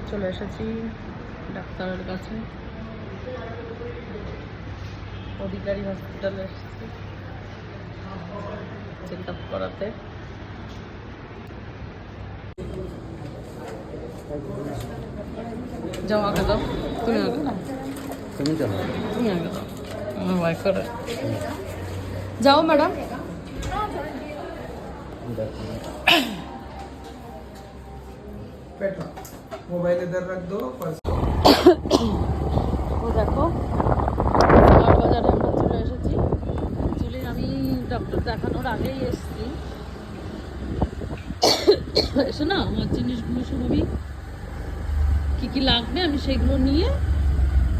চলে এসেছি ডাক্তারের কাছে, অধিকারী হসপিটালে এসেছি চেক আপ করাতে। যাও আগে দাও, তুমি আগে দাও, তুমি আগে দাও, আমার ওয়াইফ করে যাও ম্যাডাম। मोबाइल इधर रख दो। ও দেখো বাজারে আমরা চলে এসেছি। অ্যাকচুয়ালি আমি ডক্টর দেখানোর আগেই এসেছি, এসে না আমার জিনিসগুলো সব আমি কী কী লাগবে আমি সেইগুলো নিয়ে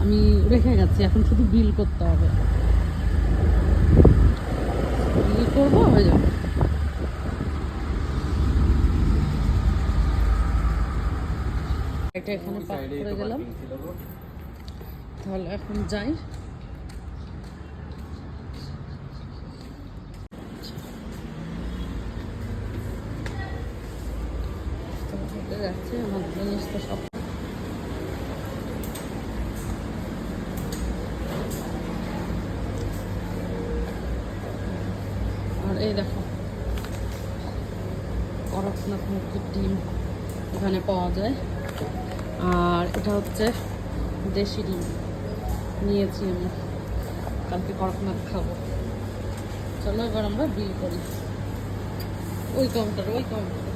আমি রেখে গেছি। এখন শুধু বিল করতে হবে, বিল করবো হয়ে যাবে। এটা এখানে পাক করে গেলাম, তাহলে এখন যাই। যাচ্ছে আমার জিনিস তো সব আর এই দেখো করকনাথ মুরগির ডিম এখানে পাওয়া যায়, আর এটা হচ্ছে দেশি ডিম নিয়েছি আমি, কালকে করকনাথ খাবো। চলো এবার আমরা বিল করি ওই কাউন্টারে, ওই কাউন্টারে।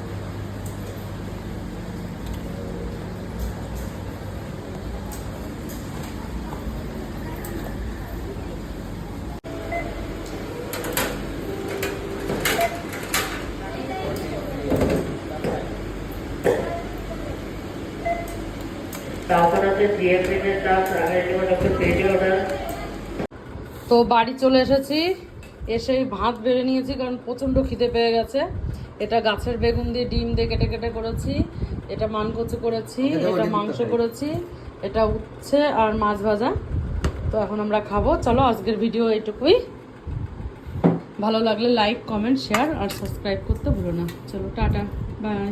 তো বাড়ি চলে এসেছি, এসেই ভাত বেড়ে নিয়েছি কারণ প্রচণ্ড খিদে পেয়ে গেছে। এটা গাছের বেগুন দিয়ে ডিম দিয়ে কেটে কেটে করেছি, এটা মানকচু করেছি, এটা মাংস করেছি, এটা উচ্ছে আর মাছ ভাজা। তো এখন আমরা খাবো। চলো আজকের ভিডিও এইটুকুই, ভালো লাগলে লাইক কমেন্ট শেয়ার আর সাবস্ক্রাইব করতে ভুলো না। চলো টাটা, বাই।